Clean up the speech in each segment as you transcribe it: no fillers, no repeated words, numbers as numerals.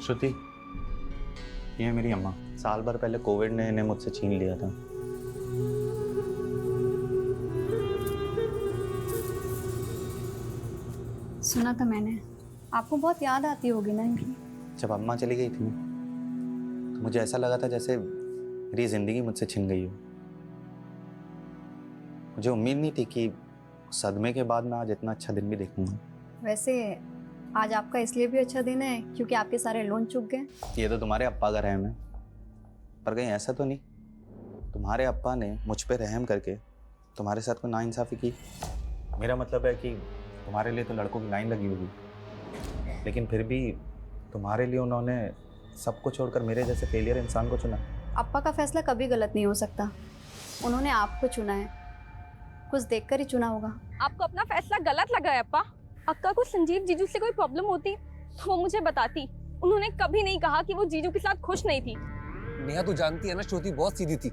श्रुति, ये है मेरी अम्मा। साल भर पहले कोविड ने इन्हें मुझसे छीन लिया था। सुना था मैंने, आपको बहुत याद आती होगी ना इनकी। जब अम्मा चली गई थी ना, तो मुझे ऐसा लगा था जैसे मेरी जिंदगी मुझसे छिन गई हो। मुझे उम्मीद नहीं थी कि सदमे के बाद मैं आज इतना अच्छा दिन भी देखूंगा। वैसे आज आपका इसलिए भी अच्छा दिन है क्योंकि आपके सारे लोन चुक गए। ये तो तुम्हारे अप्पा का रहम है, पर कहीं ऐसा तो नहीं तुम्हारे अप्पा ने मुझ पे रहम करके तुम्हारे साथ कोई नाइंसाफ़ी की? मेरा मतलब है कि तुम्हारे लिए तो लड़कों की लाइन लगी होगी, लेकिन फिर भी तुम्हारे लिए उन्होंने सबको छोड़कर मेरे जैसे फेलियर इंसान को चुना। अप्पा का फैसला कभी गलत नहीं हो सकता। उन्होंने आपको चुना है, कुछ देखकर ही चुना होगा। आपको अपना फैसला गलत लगा है अप्पा। अक्का को संजीव जीजू से कोई प्रॉब्लम होती तो वो मुझे बताती। उन्होंने कभी नहीं कहा कि वो जीजू के साथ खुश नहीं थी। नेहा तू जानती है ना, श्रुति बहुत सीधी थी।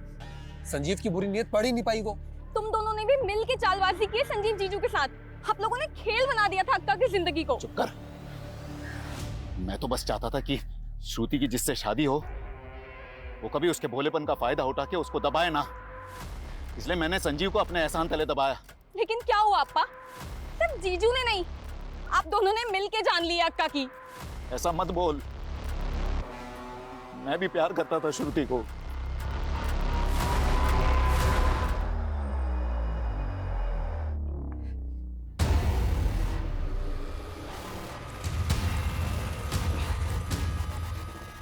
संजीव की बुरी नीयत पढ़ ही नहीं पाई वो। तुम दोनों ने भी मिल के चालबाजी की संजीव जीजू के साथ। आप लोगों ने खेल बना दिया था अक्का की जिंदगी को। चुप कर। मैं तो बस चाहता था कि श्रुति की जिससे शादी हो वो कभी उसके भोलेपन का फायदा उठा के उसको दबाए ना, इसलिए मैंने संजीव को अपने एहसान तले दबाया। लेकिन क्या हुआ अप्पा, सिर्फ जीजू ने नहीं, आप दोनों ने मिल के जान लिया अक्का की। ऐसा मत बोल, मैं भी प्यार करता था श्रुति को।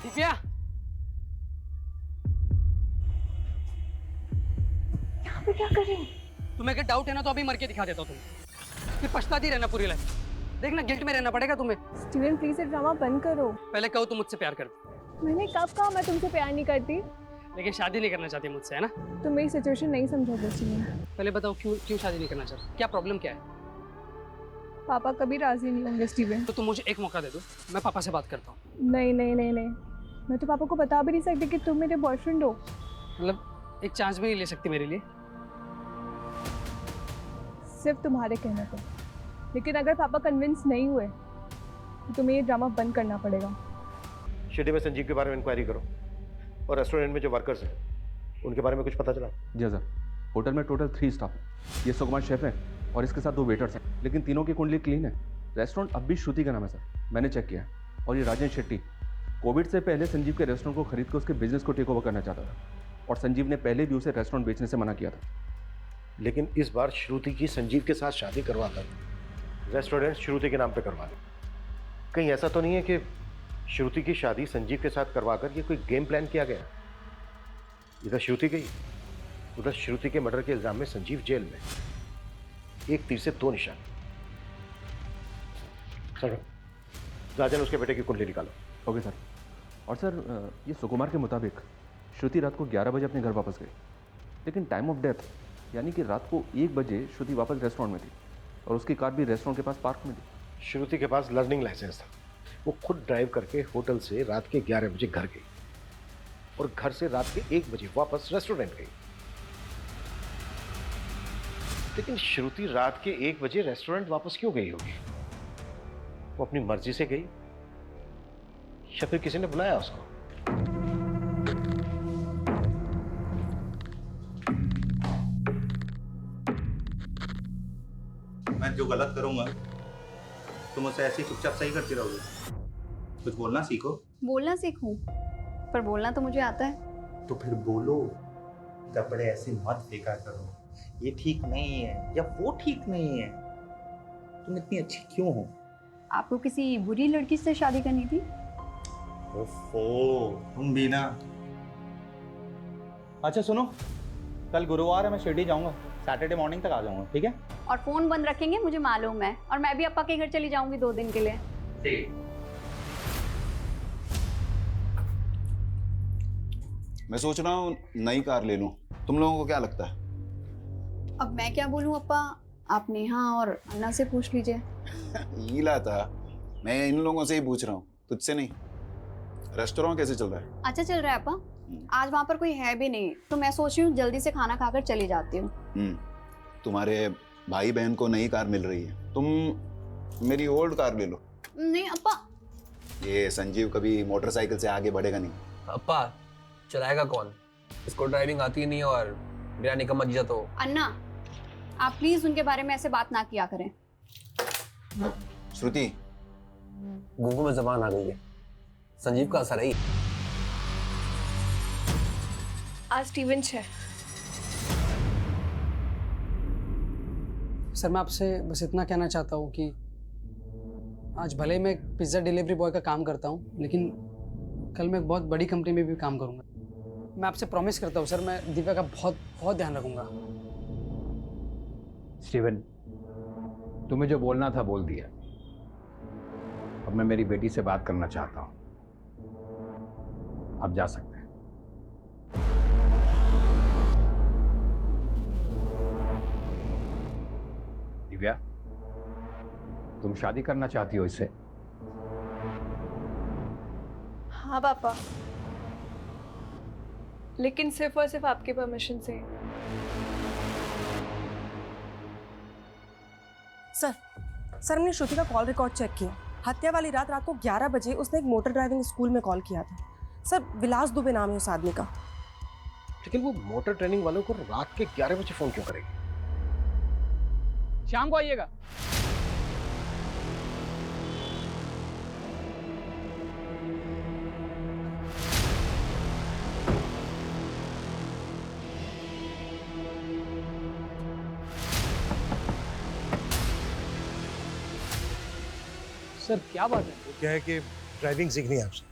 दिव्या, यहाँ पे क्या कर रही हो? तुम्हें अगर डाउट है ना तो अभी मर के दिखा देता हूँ तुम्हें। फिर पछताती रहना पूरी लाइफ। देखना गिल्ट में रहना पड़ेगा तुम्हें। स्टीवन प्लीज ये ड्रामा बंद करो। पहले कहो तुम मुझसे प्यार करती, मैंने कब कहा मैं तुमसे प्यार नहीं करती। लेकिन शादी नहीं करना चाहती मुझसे, है ना? तुम मेरी सिचुएशन नहीं समझोगे स्टीवन। पहले बताओ क्यों शादी नहीं करना चाहती? क्या प्रॉब्लम क्या है? पापा कभी राजी नहीं होंगे स्टीवन। तो तुम मुझे एक मौका दे दो, मैं पापा से बात करता हूँ। नहीं नहीं नहीं नहीं, मैं तो पापा को बता भी नहीं सकती कि तुम मेरे बॉयफ्रेंड हो। मतलब एक चांस भी नहीं ले सकती मेरे लिए? सिर्फ तुम्हारे कहने पर। लेकिन अगर पापा कन्विंस नहीं हुए तो तुम्हें ये ड्रामा बंद करना पड़ेगा। शिटी में संजीव के बारे में इंक्वायरी करो, और रेस्टोरेंट में जो वर्कर्स हैं उनके बारे में कुछ पता चला? जी सर, होटल में टोटल 3 स्टाफ है। ये सुकुमार शेफ है और इसके साथ 2 वेटर्स हैं, लेकिन तीनों की कुंडली क्लीन है। रेस्टोरेंट अब भी श्रुति का नाम है सर, मैंने चेक किया। और ये राजेंद्र शेट्टी कोविड से पहले संजीव के रेस्टोरेंट को खरीद कर उसके बिजनेस को टेक ओवर करना चाहता था, और संजीव ने पहले भी उसे रेस्टोरेंट बेचने से मना किया था। लेकिन इस बार श्रुति की संजीव के साथ शादी करवाकर रेस्टोरेंट श्रुति के नाम पे करवा लें। कहीं ऐसा तो नहीं है कि श्रुति की शादी संजीव के साथ करवाकर ये कोई गेम प्लान किया गया? इधर श्रुति गई, उधर श्रुति के मर्डर के इल्जाम में संजीव जेल में। एक तीर से 2 निशान। सर, राजन उसके बेटे की कुंडली निकालो। Okay sir. और सर, ये सुकुमार के मुताबिक श्रुति रात को 11 बजे अपने घर वापस गई, लेकिन टाइम ऑफ डेथ यानी कि रात को 1 बजे श्रुति वापस रेस्टोरेंट में थी, और उसकी कार भी रेस्टोरेंट के पास पार्क में थी। श्रुति के पास लर्निंग लाइसेंस था। वो खुद ड्राइव करके होटल से रात के 11 बजे घर गई और घर से रात के 1 बजे वापस रेस्टोरेंट गई। लेकिन श्रुति रात के 1 बजे रेस्टोरेंट वापस क्यों गई होगी? वो अपनी मर्जी से गई या फिर किसी ने बुलाया उसको? मैं जो गलत करूंगा तुम उसे ऐसे ही चुपचाप सही करती रहोगे। कुछ बोलना सीखो। बोलना सीखूं, पर बोलना तो मुझे आता है। तो फिर बोलो। कपड़े ऐसे मत फेंका करो, ये ठीक नहीं है या वो ठीक नहीं है। तुम इतनी अच्छी क्यों हो? आपको किसी बुरी लड़की से शादी करनी थी? ओफो, तुम भी ना। अच्छा सुनो, कल गुरुवार है, मैं शिरडी जाऊंगा। सैटरडे मॉर्निंग तक आ जाऊंगा, ठीक है? और फोन बंद रखेंगे, मुझे मालूम है। और मैं भी अप्पा के घर चली जाऊंगी 2 दिन के लिए। ठीक। मैं सोच रहा हूँ नई कार ले लूं, तुम लोगों को क्या लगता है? अब मैं क्या बोलूं अप्पा, आप नेहा और अन्ना से पूछ लीजिए। हीला था, मैं इन लोगों से ही पूछ रहा हूँ, तुझसे नहीं। रेस्टोरेंट कैसे चल रहा है? अच्छा चल रहा है अप्पा। आज वहाँ पर कोई है भी नहीं, तो मैं सोच रही हूँ जल्दी से खाना खाकर चली जाती हूँ। तुम्हारे भाई बहन को नई कार मिल रही है, तुम मेरी ओल्ड कार ले लो। नहीं अप्पा, ये संजीव कभी मोटरसाइकिल से आगे बढ़ेगा नहीं। अप्पा चलाएगा कौन? इसको ड्राइविंग आती ही नहीं है और मेरा निकम्मा जीजा तो। अन्ना, आप प्लीज उनके बारे में ऐसे बात ना किया करें। श्रुति, गूंगों में जबान आ गई है। संजीव का असर है ही। आज स्टीवन है। सर मैं आपसे बस इतना कहना चाहता हूँ कि आज भले ही मैं एक पिज़्ज़ा डिलीवरी बॉय का काम करता हूँ, लेकिन कल मैं एक बहुत बड़ी कंपनी में भी काम करूँगा। मैं आपसे प्रॉमिस करता हूँ सर, मैं दिव्या का बहुत बहुत ध्यान रखूँगा। स्टीवन, तुम्हें जो बोलना था बोल दिया। अब मैं मेरी बेटी से बात करना चाहता हूँ। आप जा सकते हैं। दिव्या, तुम शादी करना चाहती हो इससे? हाँ पापा, लेकिन सिर्फ और सिर्फ आपके परमिशन से। सर हमने श्रुति का कॉल रिकॉर्ड चेक किया। हत्या वाली रात को 11 बजे उसने एक मोटर ड्राइविंग स्कूल में कॉल किया था। सर विलास दुबे नाम है उस आदमी का। लेकिन वो मोटर ट्रेनिंग वालों को रात के 11 बजे फोन क्यों करेगी? शाम को आइएगा। सर क्या बात है? वो क्या है कि ड्राइविंग सीखनी है आपसे।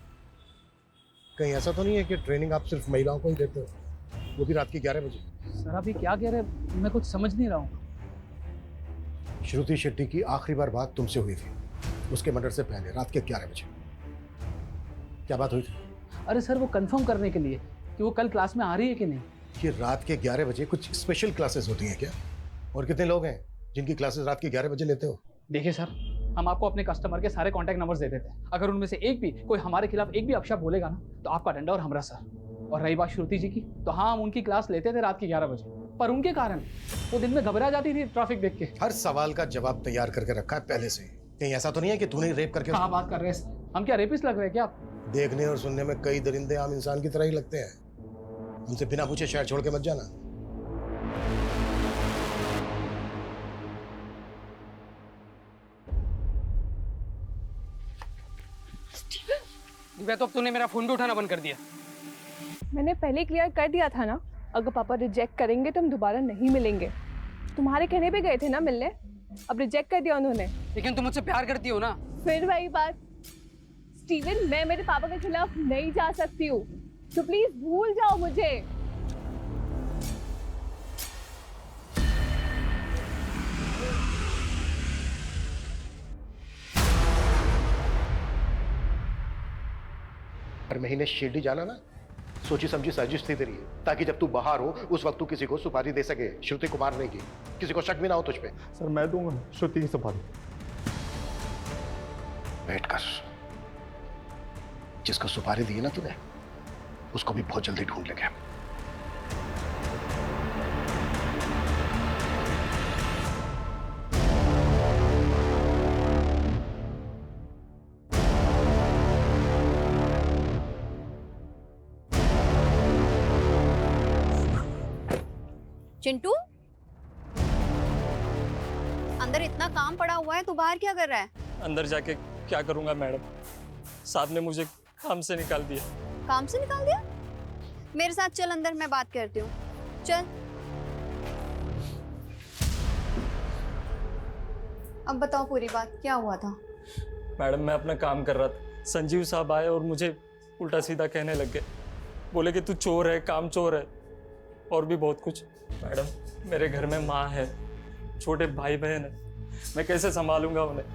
कहीं ऐसा तो नहीं है कि ट्रेनिंग आप सिर्फ महिलाओं को ही देते हो, वो भी रात के 11 बजे? सर आप ये क्या कह रहे हैं? मैं कुछ समझ नहीं रहा हूँ। श्रुति शेट्टी की आखिरी बार बात तुमसे हुई थी उसके मर्डर से पहले, रात के 11 बजे। क्या बात हुई थी? अरे सर वो कंफर्म करने के लिए कि वो कल क्लास में आ रही है कि नहीं। कि रात के 11 बजे कुछ स्पेशल क्लासेस होती हैं क्या? और कितने लोग हैं जिनकी क्लासेस रात के 11 बजे लेते हो? देखिए सर, हम आपको अपने कस्टमर के सारे कॉन्टैक्ट नंबर्स दे देते हैं। अगर उनमें से एक भी कोई हमारे खिलाफ एक भी अपशब्द बोलेगा ना, तो आपका डंडा और हमरा सर। और रही बात श्रुति जी की, तो हाँ हम उनकी क्लास लेते थे रात के 11 बजे, पर उनके कारण वो दिन में घबरा जाती थी ट्रैफिक देख के। हर सवाल का जवाब तैयार करके रखा है पहले से। कहीं ऐसा तो नहीं है कि तूने रेप करके? कहाँ बात कर रहे हैं? हम क्या रेपिस्ट लग रहे हैं क्या? देखने और सुनने में कई दरिंदे आम इंसान की तरह ही लगते हैं। उनसे बिना पूछे शहर छोड़ के मत जाना। दिव्या, तो अब तूने मेरा फोन भी उठाना बंद कर दिया। मैंने पहले क्लियर कर दिया था ना, अगर पापा रिजेक्ट करेंगे तो हम दोबारा नहीं मिलेंगे। तुम्हारे कहने पे गए थे ना मिलने, अब रिजेक्ट कर दिया उन्होंने। लेकिन तुम मुझसे प्यार करती हो ना? फिर वही बात। स्टीवन, मैं मेरे पापा के खिलाफ नहीं जा सकती हूँ, तो प्लीज भूल जाओ मुझे। हर महीने शिरडी जाना ना सोची समझी साजिश थी तेरी, ताकि जब तू बाहर हो उस वक्त तू किसी को सुपारी दे सके श्रुति को मारने की, किसी को शक भी ना हो तुझ पे। सर मैं दूंगा श्रुति की सुपारी। वेट कर, जिसको सुपारी दी ना तूने उसको भी बहुत जल्दी ढूंढ लेंगे। चिंटू, अंदर इतना काम पड़ा हुआ है, तू बाहर क्या कर रहा है? अंदर जाके क्या करूंगा मैडम, साहब ने मुझे काम से निकाल दिया। काम से निकाल दिया? मेरे साथ चल अंदर, मैं बात करती हूँ। चल। अब बताओ पूरी बात, क्या हुआ था? मैडम मैं अपना काम कर रहा था, संजीव साहब आए और मुझे उल्टा सीधा कहने लग गए। बोले कि तू चोर है, काम चोर है और भी बहुत कुछ। मैडम मेरे घर में माँ है, छोटे भाई बहन है, मैं कैसे संभालूंगा उन्हें?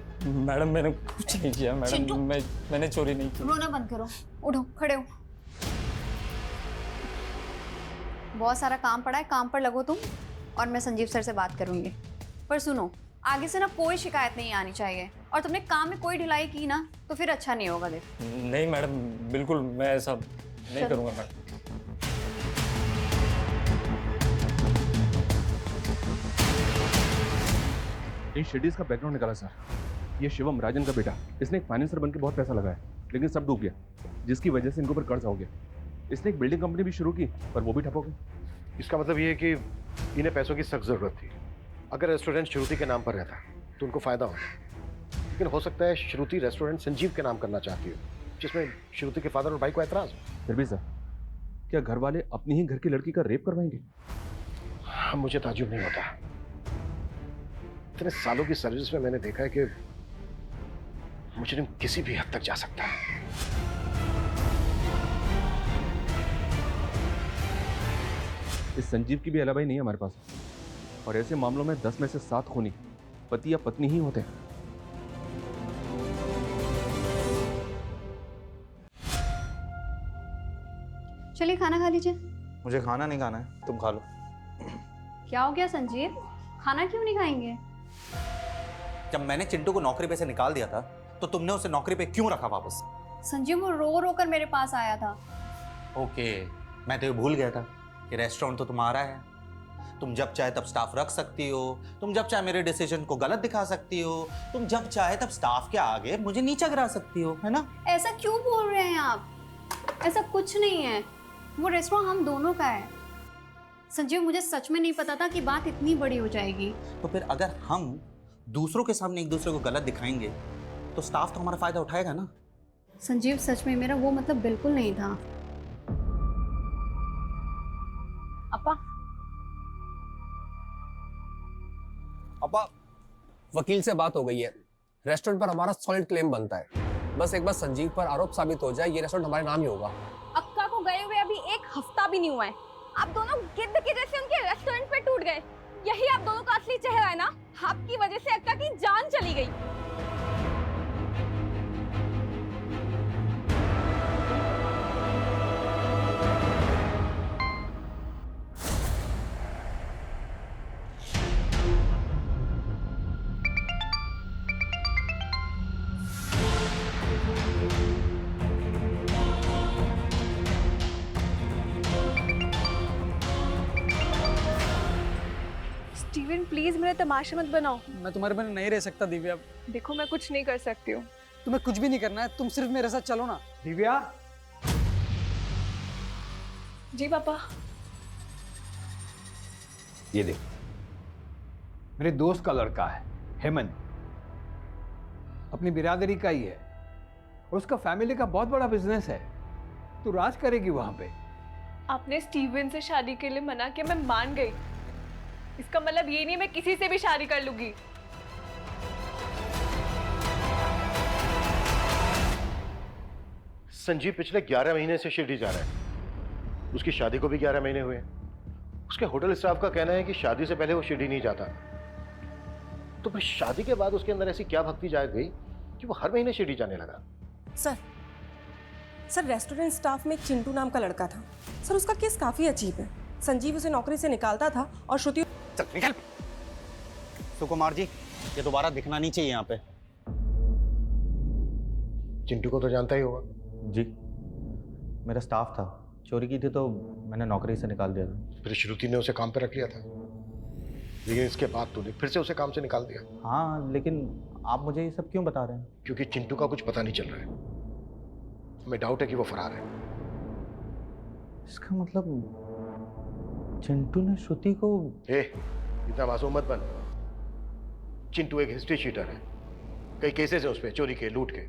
मैडम मैंने कुछ नहीं किया मैडम, मैंने चोरी नहीं की। रोना बंद करो, उठो, खड़े हो। बहुत सारा काम पड़ा है, काम पर लगो तुम, और मैं संजीव सर से बात करूंगी। पर सुनो, आगे से ना कोई शिकायत नहीं आनी चाहिए, और तुमने काम में कोई ढिलाई की ना तो फिर अच्छा नहीं होगा। देख नहीं मैडम, बिल्कुल मैं ऐसा नहीं करूंगा मैडम। इन शेडीज का बैकग्राउंड निकाला सर। ये शिवम, राजन का बेटा, इसने एक फाइनेंसर बनकर बहुत पैसा लगाया। लेकिन सब डूब गया, जिसकी वजह से इनके ऊपर कर्ज हो गया। इसने एक बिल्डिंग कंपनी भी शुरू की, पर वो भी ठप हो गई। इसका मतलब ये है कि इन्हें पैसों की सख्त जरूरत थी। अगर रेस्टोरेंट श्रुति के नाम पर रहता तो उनको फायदा होता, लेकिन हो सकता है श्रुति रेस्टोरेंट संजीव के नाम करना चाहती हो, जिसमें श्रुति के फादर और भाई को ऐतराज हो। फिर भी सर, क्या घर वाले अपनी ही घर की लड़की का रेप करवाएंगे? मुझे ताज्जुब नहीं होता। इतने सालों की सर्विस में मैंने देखा है कि मुजरिम किसी भी हद तक जा सकता है। इस संजीव की भी अलावाई नहीं है हमारे पास, और ऐसे मामलों में 10 में से 7 खूनी पति या पत्नी ही होते हैं। चलिए खाना खा लीजिए। मुझे खाना नहीं खाना है, तुम खा लो। क्या हो गया संजीव, खाना क्यों नहीं खाएंगे? जब मैंने चिंटू को नौकरी पे से निकाल दिया था तो तुमने उसे नौकरी पे क्यों रखा वापस? संजीव वो रो रो कर मेरे पास आया था। ओके, मैं तो ये भूल गया था कि रेस्टोरेंट तो तुम्हारा है। तुम जब चाहे तब स्टाफ रख सकती हो, तुम जब चाहे मेरे डिसीजन को गलत दिखा सकती हो, तुम जब चाहे तब स्टाफ के आगे मुझे नीचा गिरा सकती हो, है ना? ऐसा क्यों बोल रहे हैं आप? ऐसा कुछ नहीं है, वो रेस्टोरेंट हम दोनों का है। संजीव मुझे सच में नहीं पता था कि बात इतनी बड़ी हो जाएगी। तो फिर अगर हम दूसरों के सामने एक दूसरे को गलत दिखाएंगे तो स्टाफ तो हमारा फायदा उठाएगा ना? संजीव सच में मेरा वो मतलब बिल्कुल नहीं था। अपा, अपा, वकील से बात हो गई है। रेस्टोरेंट पर हमारा सॉलिड क्लेम बनता है। बस एक बार संजीव पर आरोप साबित हो जाए, ये रेस्टोरेंट हमारे नाम ही होगा। अक्का को गए हुए अभी 1 हफ्ता भी नहीं हुआ है, आप दोनों गिद्ध के जैसे उनके रेस्टोरेंट पे टूट गए। यही आप दोनों का असली चेहरा है ना? आपकी वजह से अक्का की जान चली गई। स्टीवन प्लीज मेरे तमाशे मत बनाओ। मैं तुम्हारे बिना नहीं रह सकता दिव्या। देखो मैं कुछ नहीं कर सकती हूँ। तुम्हें कुछ भी नहीं करना है, तुम सिर्फ मेरे साथ चलो ना। दिव्या, जी पापा। ये देख, मेरे दोस्त का लड़का है हेमंत, अपनी बिरादरी का ही है, और उसका फैमिली का बहुत बड़ा बिजनेस है। तू राज करेगी वहां पे। आपने स्टीवन से शादी के लिए मना किया, मैं मान गई। इसका मतलब ये नहीं मैं किसी से भी शादी कर लूंगी। संजीव पिछले 11 महीने से शिरडी जा रहा है। उसकी शादी को भी 11 महीने हुए हैं। उसके होटल स्टाफ का कहना है कि शादी से पहले वो शिरडी नहीं जाता। तो फिर शादी के बाद उसके अंदर ऐसी क्या भक्ति जाग गई कि वो हर महीने शिरडी जाने लगा? सर रेस्टोरेंट स्टाफ में एक चिंटू नाम का लड़का था। सर उसका केस काफी अजीब है। संजीव उसे नौकरी से निकालता था और श्रुति। चल निकल। सुकुमार जी, ये दोबारा दिखना नहीं चाहिए यहाँ पे। चिंटू को तो जानता ही होगा। जी, मेरा स्टाफ था, चोरी की थी तो मैंने नौकरी से निकाल दिया था। फिर श्रुति ने उसे काम पे रख लिया था, लेकिन इसके बाद तूने फिर से उसे काम से निकाल दिया। हाँ, लेकिन आप मुझे ये सब क्यों बता रहे हैं? क्योंकि चिंटू का कुछ पता नहीं चल रहा है। हमें डाउट है कि वो फरार है। इसका मतलब चिंटू ने श्रुति को... इतना मासूम मत बन। चिंटू एक हिस्ट्री शीटर है। कई केसेस है उस पे, चोरी के, लूट के,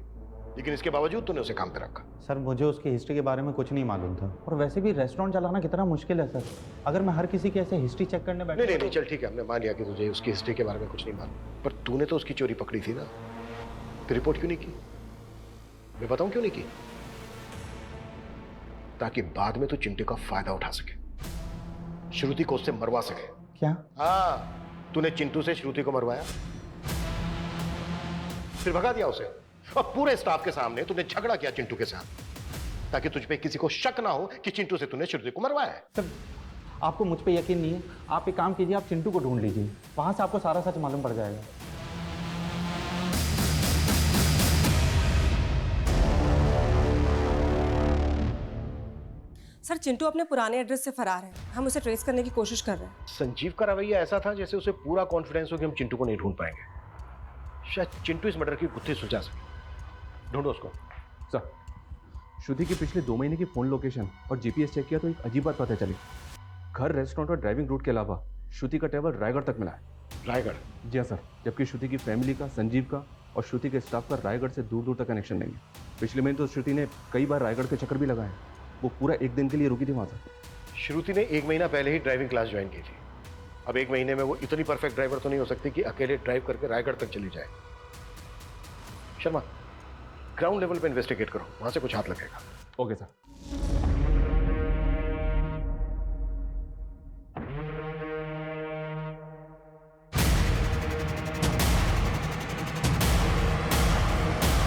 लेकिन इसके बावजूद तूने उसे काम पे रखा। सर मुझे उसकी हिस्ट्री के बारे में कुछ नहीं मालूम था, और वैसे भी रेस्टोरेंट चलाना कितना मुश्किल है सर। अगर मैं हर किसी की ऐसे हिस्ट्री चेक करने बैठा... नहीं, चल ठीक है, हमने मान लिया कि तुझे उसकी हिस्ट्री के बारे में कुछ नहीं मालूम, पर तूने तो उसकी चोरी पकड़ी थी ना, तो रिपोर्ट क्यों नहीं की? मैं बताऊं क्यों नहीं की? ताकि बाद में तू चिंटू का फायदा उठा सके, श्रुति को उससे मरवा सके। क्या? हाँ, तूने चिंटू से श्रुति को मरवाया, फिर भगा दिया उसे, और पूरे स्टाफ के सामने तूने झगड़ा किया चिंटू के साथ, ताकि तुझ पे किसी को शक ना हो कि चिंटू से तूने श्रुति को मरवाया है। सर आपको मुझ पे यकीन नहीं है? आप एक काम कीजिए, आप चिंटू को ढूंढ लीजिए, वहां से आपको सारा सच मालूम पड़ जाएगा। सर चिंटू अपने पुराने एड्रेस से फरार है। हम उसे ट्रेस करने की कोशिश कर रहे हैं। संजीव का रवैया ऐसा था जैसे उसे पूरा कॉन्फिडेंस हो कि हम चिंटू को नहीं ढूंढ पाएंगे। शायद चिंटू इस मर्डर की गुत्थी सुलझा सके। ढूंढो उसको। सर, श्रुति की पिछले 2 महीने की फ़ोन लोकेशन और जीपीएस चेक किया तो एक अजीब बात पता चली। घर, रेस्टोरेंट और ड्राइविंग रूट के अलावा श्रुति का ट्रैवल रायगढ़ तक मिला है। रायगढ़? जी हाँ सर, जबकि श्रुति की फैमिली का, संजीव का और श्रुति के स्टाफ का रायगढ़ से दूर दूर तक कनेक्शन नहीं है। पिछले महीने तो श्रुति ने कई बार रायगढ़ के चक्कर भी लगाए। वो पूरा 1 दिन के लिए रुकी थी वहाँ सर। श्रुति ने 1 महीना पहले ही ड्राइविंग क्लास ज्वाइन की थी। अब 1 महीने में वो इतनी परफेक्ट ड्राइवर तो नहीं हो सकती कि अकेले ड्राइव करके रायगढ़ तक चली जाए। शर्मा, ग्राउंड लेवल पे इन्वेस्टिगेट करो, वहां से कुछ हाथ लगेगा। Okay sir.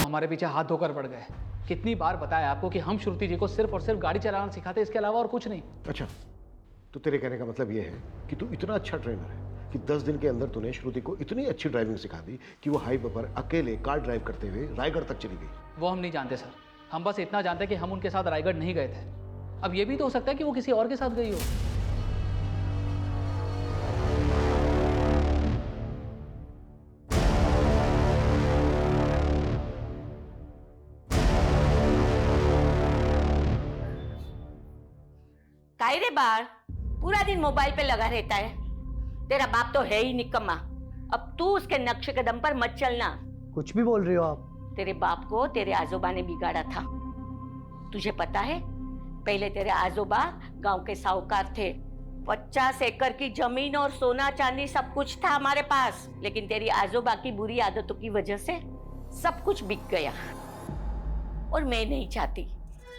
हमारे पीछे हाथ धोकर पड़ गए। कितनी बार बताया आपको कि हम श्रुति जी को सिर्फ और सिर्फ गाड़ी चलाना सिखाते, इसके अलावा और कुछ नहीं। अच्छा, तो तेरे कहने का मतलब ये है कि तू इतना अच्छा ट्रेनर है कि 10 दिन के अंदर तूने श्रुति को इतनी अच्छी ड्राइविंग सिखा दी कि वो हाईवे पर अकेले कार ड्राइव करते हुए रायगढ़ तक चली गई। वो हम नहीं जानते सर, हम बस इतना जानते हैं कि हम उनके साथ रायगढ़ नहीं गए थे। अब ये भी तो हो सकता है कि वो किसी और के साथ गई हो। काहे रे बाहर पूरा दिन मोबाइल पे लगा रहता है। तेरा बाप तो है ही निकम्मा। अब तू उसके नक्शे कदम पर मत चलना। कुछ भी बोल रही हो आप। तेरे बाप को तेरे आजोबा ने बिगाड़ा था। तुझे पता है, पहले तेरे आजोबा गांव के साहूकार थे। 50 एकड़ की जमीन और सोना चांदी सब कुछ था हमारे पास, लेकिन तेरी आजोबा की बुरी आदतों की वजह से सब कुछ बिक गया। और मैं नहीं चाहती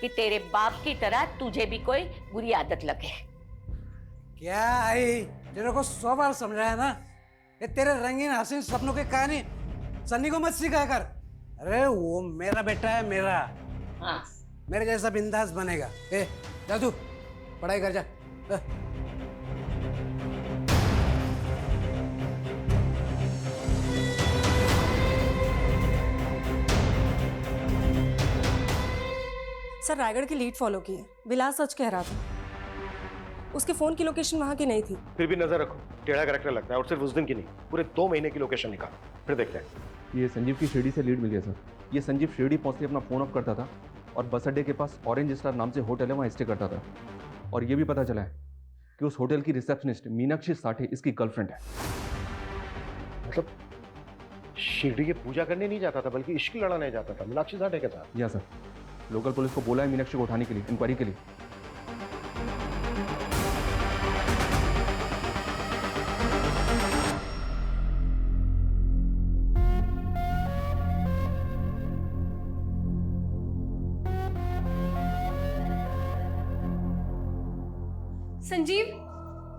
कि तेरे बाप की तरह तुझे भी कोई बुरी आदत लगे। क्या आई, तेरे को 100 बार समझाया ना, ये तेरे रंगीन हसीन सपनों की कहानी सन्नी को मत सिखाया कर। अरे वो मेरा बेटा है, मेरा। हाँ। मेरे जैसा बिंदास बनेगा। जा तू पढ़ाई कर जा। सर, रायगढ़ की लीड फॉलो की है। विलास सच कह रहा था, उसके फोन की लोकेशन वहां की नहीं थी। फिर भी नजर रखो, टेढ़ा करैक्टर लगता है, और सिर्फ उस दिन की नहीं, पूरे 2 महीने की लोकेशन निकालो, फिर देखते हैं। ये संजीव की शिरडी से लीड मिल गया सर। ये संजीव शिरडी पहुँचते अपना फ़ोन ऑफ करता था और बस अड्डे के पास ऑरेंज स्टार नाम से होटल है, वहाँ स्टे करता था। और ये भी पता चला है कि उस होटल की रिसेप्शनिस्ट मीनाक्षी साठे इसकी गर्लफ्रेंड है। मतलब शिरडी की पूजा करने नहीं जाता था, बल्कि इश्क लड़ाने जाता था मीनाक्षी साठे के साथ। या सर, लोकल पुलिस को बोला है मीनाक्षी को उठाने के लिए, इंक्वायरी के लिए। संजीव,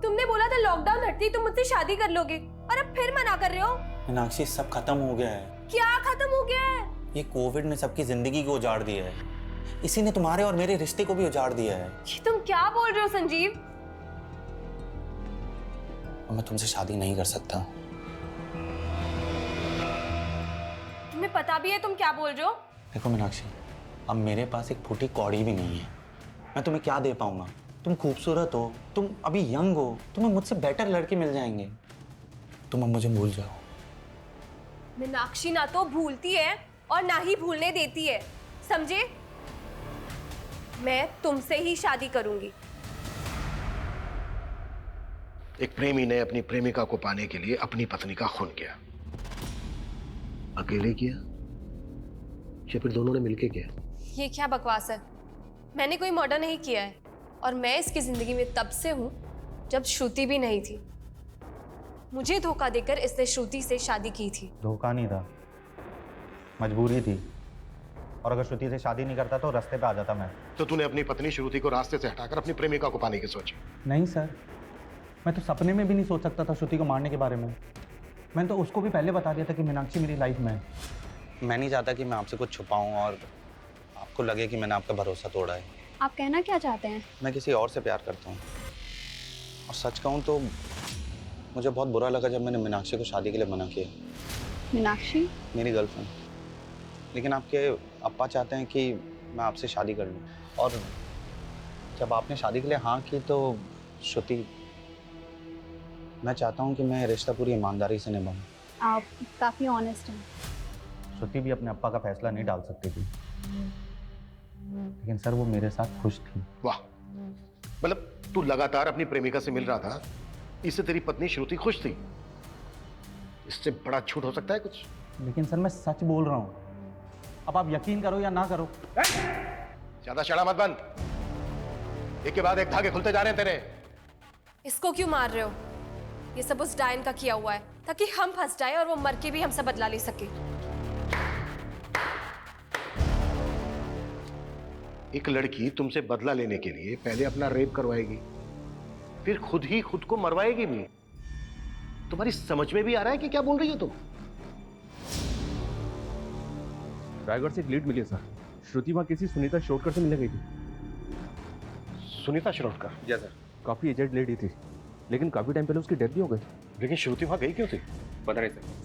तुमने बोला था लॉकडाउन हटती तुम मुझसे शादी कर लोगे, और अब फिर मना कर रहे हो। मीनाक्षी, सब खत्म हो गया है। क्या खत्म हो गया है? ये कोविड ने सबकी जिंदगी को उजाड़ दिया है। इसी ने तुम्हारे और मेरे रिश्ते को भी उजाड़ दिया है। ये तुम क्या बोल रहे हो संजीव? मैं तुमसे शादी नहीं कर सकता। तुम्हें पता भी है तुम क्या बोल रहे हो? देखो मीनाक्षी, अब मेरे पास एक फूटी कौड़ी भी नहीं है। मैं तुम्हें क्या दे पाऊंगा? तुम खूबसूरत हो, तुम अभी यंग हो, तुम्हें मुझसे बेटर लड़के मिल जाएंगे। तुम अब मुझे भूल जाओ। मीनाक्षी ना तो भूलती है और ना ही भूलने देती है, समझे? मैं तुमसे ही शादी करूंगी। एक प्रेमी ने अपनी प्रेमिका को पाने के लिए अपनी पत्नी का खून किया। अकेले किया या फिर दोनों ने मिलके किया? ये क्या बकवास है? मैंने कोई मर्डर नहीं किया है, और मैं इसकी जिंदगी में तब से हूं जब श्रुति भी नहीं थी। मुझे धोखा देकर इसने श्रुति से शादी की थी। धोखा नहीं था, मजबूरी थी। और अगर श्रुति से शादी नहीं करता तो रास्ते पे आ जाता मैं। तो तूने अपनी पत्नी श्रुति को रास्ते से हटाकर अपनी प्रेमिका को पाने की सोची? नहीं सर, मैं तो सपने में भी नहीं सोच सकता था श्रुति को मारने के बारे में। मैंने तो उसको भी पहले बता दिया था कि मीनाक्षी मेरी लाइफ में है। मैं नहीं चाहता कि मैं आपसे कुछ छुपाऊं और आपको लगे कि मैंने आपका भरोसा तोड़ा है। आप कहना क्या चाहते हैं? मैं किसी और से प्यार करता हूँ, और सच कहूँ तो मुझे बहुत बुरा लगा जब मैंने मीनाक्षी को शादी के लिए मना किया। मीनाक्षी मेरी गर्लफ्रेंड, लेकिन आपके अप्पा चाहते हैं कि मैं आपसे शादी कर लूँ। और जब आपने शादी के लिए हाँ की तो श्रुति, मैं चाहता हूँ कि मैं रिश्ता पूरी ईमानदारी से निभाऊँ। आप काफ़ी ऑनेस्ट हैं। श्रुति भी अपने अप्पा का फैसला नहीं डाल सकती थी। लेकिन सर वो मेरे साथ खुश थी। वाह, मतलब तू लगातार अपनी प्रेमिका से मिल रहा था, इससे तेरी पत्नी श्रुति खुश थी? इससे बड़ा झूठ हो सकता है कुछ? लेकिन सर मैं सच बोल रहा हूँ, अब आप यकीन करो या ना करो। ज्यादा शड़ा मत बंद, एक के बाद एक धागे खुलते जा रहे हैं तेरे। इसको क्यों मार रहे हो? ये सब उस डायन का किया हुआ है ताकि हम फंस जाए और वो मर के भी हमसे बदला ले सके। एक लड़की तुमसे बदला लेने के लिए पहले अपना रेप करवाएगी, फिर खुद ही खुद को मरवाएगी भी। तुम्हारी समझ में भी आ रहा है कि क्या बोल रही हो तुम? रायगढ़ से एक लीड मिली है सर। श्रुति वहाँ किसी सुनीता शिरोडकर से मिलने गई थी। सुनीता शिरोडकर? जी सर। काफी एजेड लेडी थी, लेकिन काफी टाइम पहले उसकी डेथ भी हो गई। लेकिन श्रुति वहाँ गई क्यों थी? पता नहीं सर,